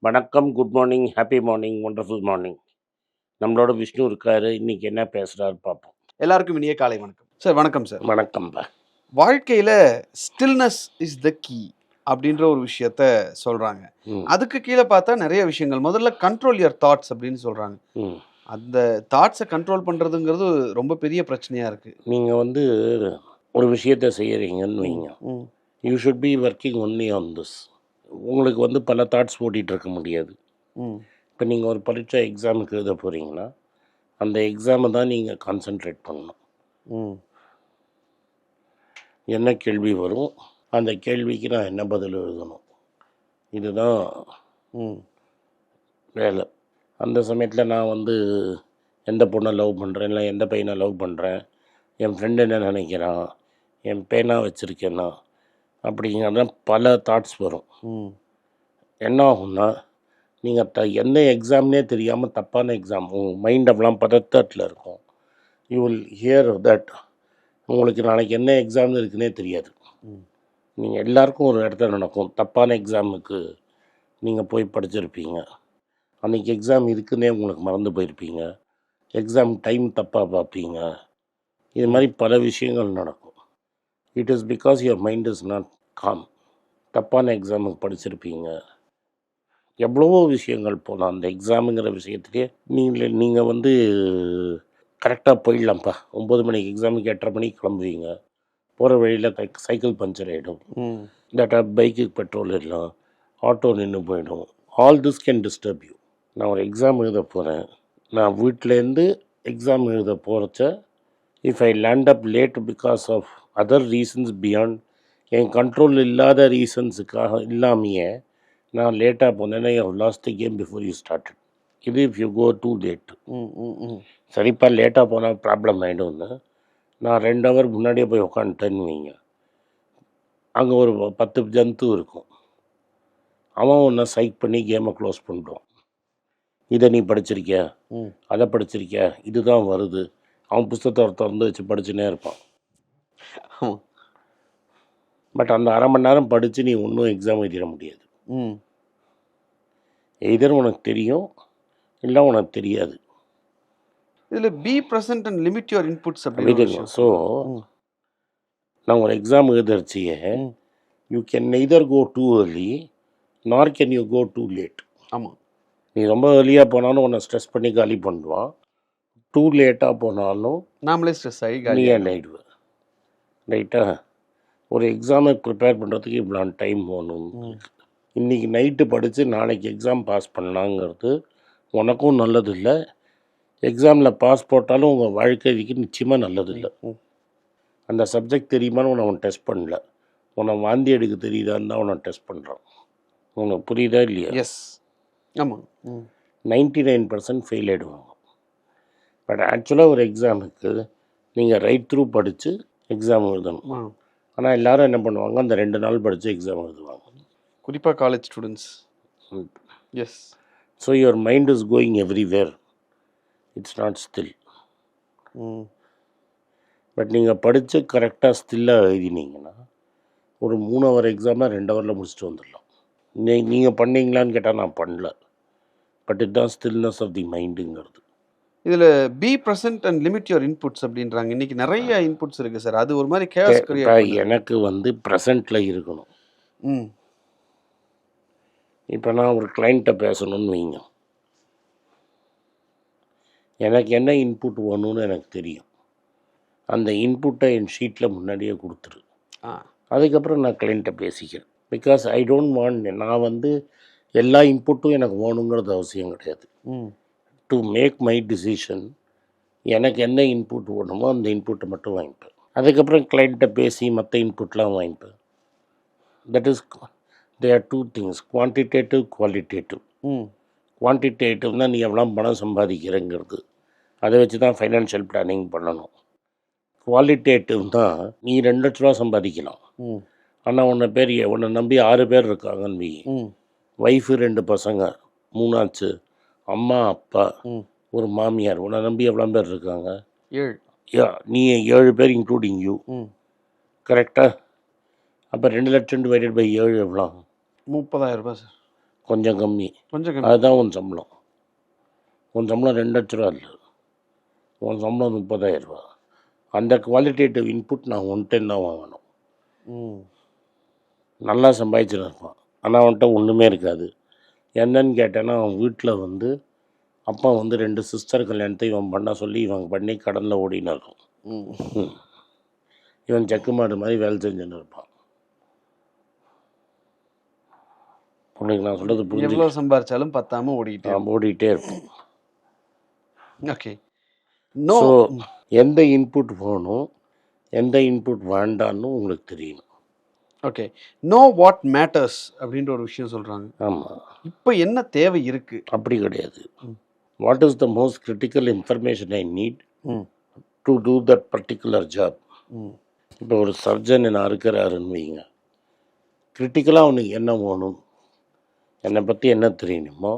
வணக்கம், good morning, happy morning, wonderful morning. நம்மளோட விஷ்ணு இருக்காரு. இன்னைக்கு என்ன பேசுறாரு பார்ப்போம். எல்லாருக்கும் இனிய காலை வணக்கம் சார். வணக்கம் சார். வணக்கம்பா. வாழ்க்கையில ஸ்டில்னஸ் இஸ் த கீ அப்படின்ற ஒரு விஷயத்த சொல்றாங்க. அதுக்கு கீழே பார்த்தா நிறைய விஷயங்கள். முதல்ல கண்ட்ரோல் யுவர் தாட்ஸ் அப்படின்னு சொல்றாங்க. அந்த தாட்ஸை கண்ட்ரோல் பண்றதுங்கிறது ரொம்ப பெரிய பிரச்சனையா இருக்கு. நீங்க வந்து ஒரு விஷயத்தை செய்யறீங்கன்னு வைங்க, you should be working only on this. உங்களுக்கு வந்து பல தாட்ஸ் ஓட்டிகிட்டு இருக்க முடியாது. இப்போ நீங்கள் ஒரு பரீட்சை எக்ஸாமுக்கு எழுத போகிறீங்கன்னா அந்த எக்ஸாமை தான் நீங்கள் கான்சென்ட்ரேட் பண்ணணும். என்ன கேள்வி வரும், அந்த கேள்விக்கு நான் என்ன பதில் எழுதணும், இதுதான் வேலை. அந்த சமயத்தில் நான் வந்து எந்த பொண்ணை லவ் பண்ணுறேன், இல்லை எந்த பையனை லவ் பண்ணுறேன், என் ஃப்ரெண்டு என்ன நினைக்கிறான், என் பேனா வச்சுருக்கேன்னா, அப்படிங்கிறத பல தாட்ஸ் வரும். என்ன ஆகும்னா, நீங்கள் எந்த எக்ஸாம்னே தெரியாமல் தப்பான எக்ஸாம், உங்கள் மைண்ட் அப்படிலாம் பதட்டத்தில் இருக்கும். யூ வில் ஹியர் தட் உங்களுக்கு நாளைக்கு என்ன எக்ஸாம் இருக்குன்னே தெரியாது. நீங்கள் எல்லாருக்கும் ஒரு இடத்துல நடக்கும். தப்பான எக்ஸாமுக்கு நீங்கள் போய் படிச்சிருப்பீங்க, அன்றைக்கி எக்ஸாம் இருக்குன்னே உங்களுக்கு மறந்து போயிருப்பீங்க, எக்ஸாம் டைம் தப்பாக பார்ப்பீங்க. இது மாதிரி பல விஷயங்கள் நடக்கும். It is because your mind is not com. தப்பான எக்ஸாமுக்கு படிச்சிருப்பீங்க. எவ்வளவோ விஷயங்கள் போகலாம். அந்த எக்ஸாமுங்கிற விஷயத்துலேயே நீங்கள் வந்து கரெக்டாக போயிடலாம்ப்பா. 9 மணிக்கு எக்ஸாமுக்கு 8:30 மணிக்கு கிளம்புவீங்க. போகிற வழியில் சைக்கிள் பஞ்சர் ஆகிடும், இல்லாட்டா பைக்குக்கு பெட்ரோல் எல்லாம், ஆட்டோ நின்று போயிடும். All this can disturb you. நான் ஒரு எக்ஸாம் எழுத போகிறேன். நான் வீட்டிலேருந்து எக்ஸாம் எழுத போகிறச்ச if I land up late because of other reasons beyond, என் கண்ட்ரோல் இல்லாத ரீசன்ஸுக்காக இல்லாமையே நான் லேட்டாக போனேன்னா you have lost the game before you started. இது if you go too late. சரிப்பா, லேட்டாக போனால் ப்ராப்ளம் ஆகிடும்னு நான் 2 ஹவர் முன்னாடியே போய் உட்காந்துட்டேன்னு வைங்க, அங்கே ஒரு 10 ஜந்து இருக்கும். அவன் ஒன்றை சைக் பண்ணி கேமை க்ளோஸ் பண்ணுறான். இதை நீ படிச்சிருக்கியா, அதை படிச்சிருக்கியா, இதுதான் வருது. அவன் புஸ்தகத்தை திறந்து வச்சு படிச்சுன்னே இருப்பான். பட் அந்த அரை மணி நேரம் படித்து நீ ஒன்றும் எக்ஸாம் எழுதிட முடியாது. எதர் உனக்கு தெரியும், இல்லை உனக்கு தெரியாது. இதில் be present and limit your inputs அப்படின்னு. ஸோ நான் ஒரு எக்ஸாம் எழுதுறச்சியே you can neither go too early nor can you go too late. ஆமாம், நீ ரொம்ப ஏர்லியாக போனாலும் உன்னை ஸ்ட்ரெஸ் பண்ணி காலி பண்ணுவான். டூ லேட்டாக போனாலும் நாமளே ஸ்ட்ரெஸ் ஆகி நீ ஆகிடுவேன். ரைட்டா? ஒரு எக்ஸாமை ப்ரிப்பேர் பண்ணுறதுக்கு இவ்வளோ டைம் போகணும். இன்றைக்கி நைட்டு படித்து நாளைக்கு எக்ஸாம் பாஸ் பண்ணலாங்கிறது உனக்கும் நல்லது இல்லை, எக்ஸாமில் பாஸ் போட்டாலும் உங்கள் வாழ்க்கைக்கு நிச்சயமாக நல்லது இல்லை. அந்த சப்ஜெக்ட் தெரியுமான்னு உன்னை டெஸ்ட் பண்ணல, உன்னை வாந்தி எடுக்க தெரியுதான்னு தான் உன்னை டெஸ்ட் பண்ணுறான். உனக்கு புரியுதா இல்லையா? எஸ், ஆமாம். 99% ஃபெயில் ஆகிடுவாங்க. பட் ஆக்சுவலாக ஒரு எக்ஸாமுக்கு நீங்கள் ரைட் த்ரூ படித்து எக்ஸாம் எழுதணும். ஆனால் எல்லோரும் என்ன பண்ணுவாங்க, அந்த 2 நாள் படித்து எக்ஸாம் எழுதுவாங்க, குறிப்பாக college students. Yes. So your mind is going everywhere, it's not still. But நீங்கள் படித்து கரெக்டாக ஸ்டில்லாக எழுதினீங்கன்னா ஒரு 3 ஹவர் எக்ஸாமை 2 ஹவரில் முடிச்சுட்டு வந்துடலாம். நீங்கள் பண்ணீங்களான்னு கேட்டால் நான் பண்ணல. பட் இதுதான் ஸ்டில்னஸ் ஆஃப் தி மைண்டுங்கிறது. இதில் be present and limit your inputs அப்படின்றாங்க. இன்றைக்கி நிறைய இன்புட்ஸ் இருக்குது சார். அது ஒரு மாதிரி கேஸ் கிரியேட் பண்ணுது. எனக்கு வந்து ப்ரெசண்ட்டில் இருக்கணும். இப்போ நான் ஒரு கிளைண்ட்டை பேசணும்னு வைங்க, எனக்கு என்ன இன்புட் வேணும்னு எனக்கு தெரியும். அந்த இன்புட்டை என் ஷீட்டில் முன்னாடியே கொடுத்துரு. அதுக்கப்புறம் நான் கிளைண்ட்டை பேசிக்கிறேன். பிகாஸ் ஐ டோன்ட் வாண்ட், நான் வந்து எல்லா இன்புட்டும் எனக்கு வேணுங்கிறது அவசியம் கிடையாது. டு மேக் மை டிசிஷன் எனக்கு என்ன இன்புட் வேணுமோ அந்த இன்புட்டை மட்டும் வாங்கிப்பேன். அதுக்கப்புறம் கிளைண்ட்டை பேசி மற்ற இன்புட்லாம் வாங்கிப்பேன். That is they are 2 things, quantitative, qualitative. குவான்டிடேட்டிவ்னால் நீ எவ்வளோ பணம் சம்பாதிக்கிறேங்கிறது, அதை வச்சு தான் ஃபைனான்ஷியல் பிளானிங் பண்ணணும். குவாலிட்டேட்டிவ் தான் நீ 2 லட்ச ரூபா சம்பாதிக்கலாம், ஆனால் உன்னை நம்பி 6 பேர் இருக்காங்கன்னு வை. ஒய்ஃபு 2 பசங்க 3 ஆச்சு, அம்மா அப்பா ஒரு மாமியார், உன்னை நம்பி எவ்வளோ பேர் இருக்காங்க? 7. நீ 7 பேர் இன்க்ளூடிங் யூ. கரெக்டாக? அப்போ 2 லட்சம் டிவைடட் பை 7 எவ்வளோ? 30,000 ரூபாய் சார். கொஞ்சம் கம்மி. கொஞ்சம் கம்மி. அதுதான் உன் சம்பளம். உன் சம்பளம் 2 லட்ச ரூபா இல்லை, உன் சம்பளம் 30,000 ரூபா. அந்த குவாலிட்டேட்டிவ் இன்புட் நான் 110 தான் வாங்கணும். நல்லா சம்பாதிச்சுன்னு இருப்பான், ஆனால் அவன்கிட்ட ஒன்றுமே இருக்காது. என்னன்னு கேட்டேன்னா, அவன் வீட்டில் வந்து அப்பா வந்து 2 சிஸ்டர் கல்யாணத்தை இவன் பண்ண சொல்லி இவன் பண்ணி கடனில் ஓடின்னு இருக்கும். இவன் செக்கு மாடு மாதிரி வேலை செஞ்சுன்னு இருப்பான். உனக்கு நான் சொல்கிறது புரிஞ்சு எவ்வளோ சம்பாரிச்சாலும் பத்தாம ஓடிட்டே இருப்போம். ஓகே. நோ. ஸோ எந்த இன்புட் வேணும், எந்த இன்புட் வேண்டான்னு உங்களுக்கு தெரியணும். ஓகே. நோ வாட் மேட்டர்ஸ் அப்படின்ற ஒரு விஷயம் சொல்கிறாங்க. ஆமாம். இப்போ என்ன தேவை இருக்குது? அப்படி கிடையாது. What is the most critical information I need to do that particular job. இப்போ ஒரு சர்ஜன் என்ன அறுக்கிறாருன்னு வைங்க, கிரிட்டிக்கலாக அவனுக்கு என்ன வேணும், என்னை பற்றி என்ன தெரியணுமோ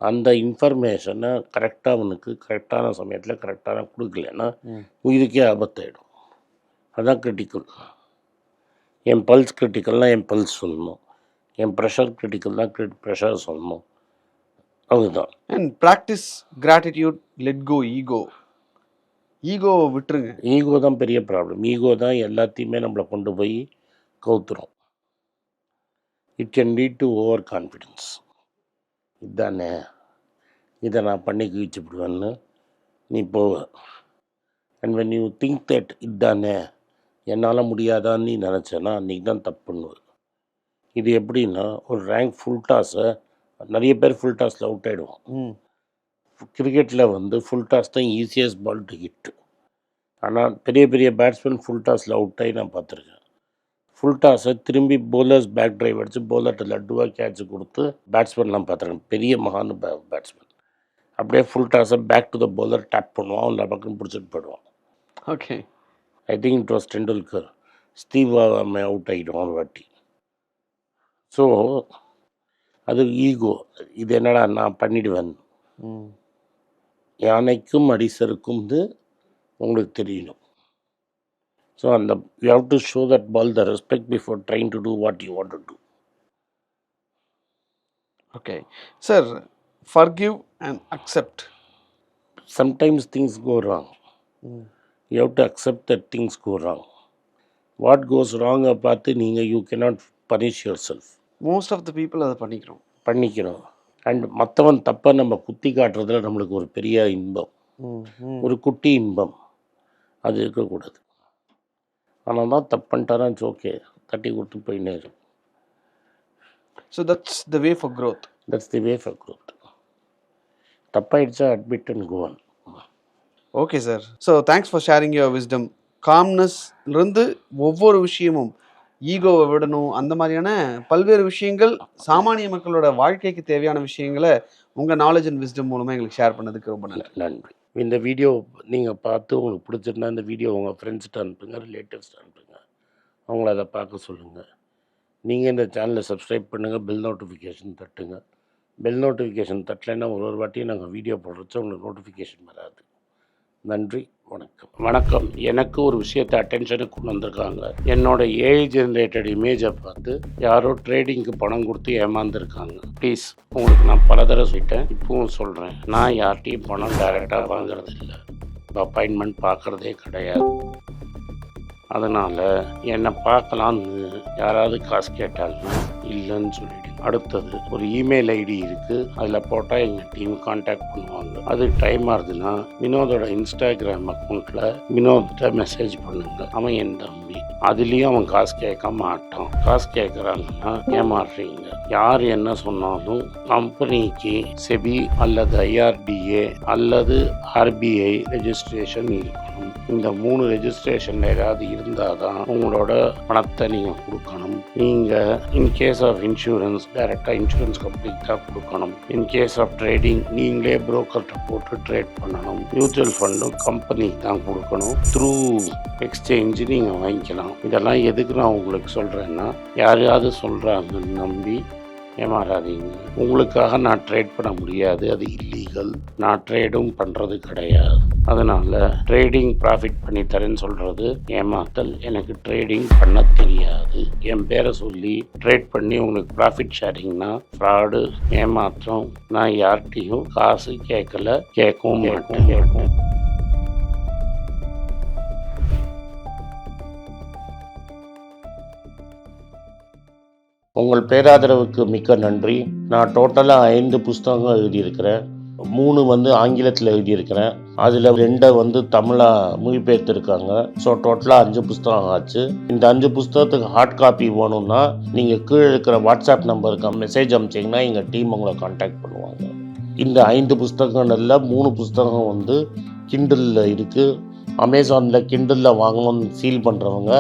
அந்த இன்ஃபர்மேஷனை கரெக்டாக அவனுக்கு கரெக்டான சமயத்தில் கரெக்டான கொடுக்கலன்னா உயிருக்கே ஆபத்தாயிடும். அதுதான் கிரிட்டிக்கல். என் பல்ஸ் கிரிட்டிக்கல்னால் என் பல்ஸ் சொல்லணும், என் ப்ரெஷர் கிரிட்டிக்கல்னால் ப்ரெஷர் சொல்லணும். அதுதான். And practice gratitude, let go ego. ஈகோவை விட்டுருங்க. ஈகோ தான் பெரிய ப்ராப்ளம். ஈகோ தான் எல்லாத்தையுமே நம்மளை கொண்டு போய் கவுத்துரும். It can lead to over confidence. இதுதானே, இதை நான் பண்ணி கிழிச்சுப்பிடுவேன்னு நீ போவ. And when you think that இதுதானே என்னால் முடியாதான்னு நீ நினச்சேன்னா அன்றைக்கி தான் தப்பு பண்ணுவேன். இது எப்படின்னா, ஒரு ரேங்க் ஃபுல் டாஸை நிறைய பேர் ஃபுல் டாஸில் அவுட் ஆகிடுவான். கிரிக்கெட்டில் வந்து ஃபுல் டாஸ் தான் ஈஸியஸ்ட் பால் டு ஹிட். ஆனால் பெரிய பெரிய பேட்ஸ்மேன் ஃபுல் டாஸில் அவுட் ஆகி நான் பார்த்துருக்கேன். ஃபுல் டாஸை திரும்பி போலர்ஸ் பேக் ட்ரைவ் அடித்து போலர்கிட்ட லட்டுவாக கேட்ச் கொடுத்து பேட்ஸ்மேன்லாம் பார்த்துருக்கேன். பெரிய மகான் பேட்ஸ்மேன் அப்படியே ஃபுல் டாஸை back to the bowler tap பண்ணுவான், அவன் பக்கம் பிடிச்சிட்டு போயிடுவான். Okay. I think it was Tendulkar. Steve அவன் அவுட் ஆகிடுவான் ஒரு வாட்டி. ஸோ அது ஈகோ. இது என்னடா நான் பண்ணிடுவேன். யானைக்கும் அடிசருக்கும் உங்களுக்கு தெரியணும். ஸோ அந்த you have to show that ball the respect before trying to do what you want to do. Okay sir. Forgive and accept. Sometimes things go wrong. You have to accept that things go wrong. What goes ராங்கை பார்த்து நீங்கள் you cannot punish your self. Most of the people அதை பண்ணிக்கிறோம். And மற்றவன் தப்பை நம்ம குத்தி காட்டுறதுல நம்மளுக்கு ஒரு பெரிய இன்பம், ஒரு குட்டி இன்பம், அது இருக்கக்கூடாது. ஆனால் தான் தப்பு பண்ணிட்டாரான்னு ஓகே தட்டி கொடுத்து போயின்னே இருக்கும். So that's the way for growth. தப்பாயிடுச்சா admit and go on. Okay sir. So thanks for sharing your wisdom. காம்னஸ்லேருந்து ஒவ்வொரு விஷயமும் ஈகோவை விடணும், அந்த மாதிரியான பல்வேறு விஷயங்கள், சாமானிய மக்களோட வாழ்க்கைக்கு தேவையான விஷயங்களை உங்கள் நாலேஜ் அண்ட் விஸ்டம் மூலமாக எங்களுக்கு ஷேர் பண்ணதுக்கு ரொம்ப நன்றி. இந்த வீடியோ நீங்கள் பார்த்து உங்களுக்கு பிடிச்சிருந்தா இந்த வீடியோ உங்கள் ஃப்ரெண்ட்ஸ்கிட்ட அனுப்புங்க, ரிலேட்டிவ்ஸ்கிட்ட அனுப்புங்க, அவங்கள அதை பார்க்க சொல்லுங்கள். நீங்கள் இந்த சேனலை சப்ஸ்கிரைப் பண்ணுங்கள், பெல் நோட்டிஃபிகேஷன் தட்டுங்க. பெல் நோட்டிஃபிகேஷன் தட்டலைன்னா ஒரு வாட்டியும் நாங்கள் வீடியோ போடுறச்சோ உங்களுக்கு நோட்டிஃபிகேஷன் வராது. நன்றி, வணக்கம். எனக்கு ஒரு விஷயத்தை அட்டென்ஷனுக்கு கொண்டு வந்திருக்காங்க. என்னோட ஏஐ ஜென்ரேட்டட் இமேஜை பார்த்து யாரோ ட்ரேடிங்க்கு பணம் கொடுத்து ஏமாந்துருக்காங்க. ப்ளீஸ், உங்களுக்கு நான் பல தடவை சொல்லிட்டேன், இப்பவும் சொல்கிறேன், நான் யார்கிட்டையும் பணம் டைரெக்டாக வாங்குறது இல்லை, அப்பாயின்மெண்ட் பார்க்குறதே கிடையாது. அதனால் என்னை பார்க்கலான்னு யாராவது காசு கேட்டாலும் இல்லைன்னு சொல்லிவிடுங்க. அடுத்தது ஒரு இமெயில் ஐடி இருக்குது, அதில் போட்டால் எங்கள் டீம் கான்டாக்ட் பண்ணுவாங்க. அது டைம் ஆகுதுன்னா வினோதோட இன்ஸ்டாகிராம் அக்கௌண்ட்டில் வினோத்திட்ட மெசேஜ் பண்ணுங்க. அவன் என் தம்பி, அதுலேயும் அவன் காசு கேட்க மாட்டான். காசு கேட்குறாங்கன்னா ஏமாறுறீங்க. யார் என்ன சொன்னாலும் கம்பெனிக்கு செபி அல்லது ஐஆர்டிஏ அல்லது ஆர்பிஐ ரெஜிஸ்ட்ரேஷன் இருக்கணும். இந்த 3 ரெஜிஸ்ட்ரேஷன் ஏதாவது இருந்தால் தான் உங்களோட பணத்தை நீங்கள் கொடுக்கணும். நீங்கள் இன்கேஸ் ஆஃப் இன்சூரன்ஸ் டைரெக்டாக இன்சூரன்ஸ் கம்பெனிக்கு தான் கொடுக்கணும். இன்கேஸ் ஆஃப் ட்ரேடிங் நீங்களே புரோக்கர்கிட்ட போட்டு ட்ரேட் பண்ணணும். மியூச்சுவல் ஃபண்டும் கம்பெனிக்கு தான் கொடுக்கணும். த்ரூ எக்ஸ்சேஞ்சு நீங்கள் வாங்கிக்கலாம். இதெல்லாம் எதுக்கு நான் உங்களுக்கு சொல்கிறேன்னா, யாரையாவது சொல்கிறாங்கன்னு நம்பி ஏமாறாதீங்க. உங்களுக்காக நான் ட்ரேட் பண்ண முடியாது, அது இல்லீகல். நான் ட்ரேடும் பண்ணுறது கிடையாது. அதனால் ட்ரேடிங் ப்ராஃபிட் பண்ணி தரேன்னு சொல்கிறது ஏமாத்தல். எனக்கு ட்ரேடிங் பண்ண தெரியாது. என் பேரை சொல்லி ட்ரேட் பண்ணி உங்களுக்கு ப்ராஃபிட் ஷேரிங்னா ஃப்ராடு, ஏமாற்றம். நான் யார்கிட்டையும் காசு கேட்கல, கேட்கவும் மாட்டேன். உங்கள் பேராதரவுக்கு மிக்க நன்றி. நான் டோட்டலாக 5 புஸ்தகங்கள் எழுதியிருக்கிறேன். 3 வந்து ஆங்கிலத்தில் எழுதியிருக்கிறேன். அதில் 2 வந்து தமிழாக மொழிபெயர்த்துருக்காங்க. ஸோ டோட்டலாக 5 புஸ்தகம் ஆச்சு. இந்த 5 புஸ்தகத்துக்கு ஹார்ட் காப்பி வேணும்னா நீங்கள் கீழே இருக்கிற வாட்ஸ்அப் நம்பருக்கு மெசேஜ் அனுப்பிச்சிங்கன்னா எங்கள் டீம் உங்களை கான்டாக்ட் பண்ணுவாங்க. இந்த 5 புஸ்தகங்களில் 3 புஸ்தகம் வந்து கிண்டலில் இருக்குது. அமேசானில் கிண்டலில் வாங்கணும்னு ஃபீல் பண்ணுறவங்க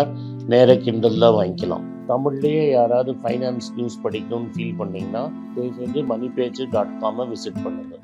நேராக கிண்டலில் வாங்கிக்கலாம். தமிழ்லேயே யாராவது ஃபைனான்ஸ் நியூஸ் படிக்கணும்னு ஃபீல் பண்ணிங்கன்னா தயவுசெஞ்சு moneypage.com விசிட் பண்ணுங்கள்.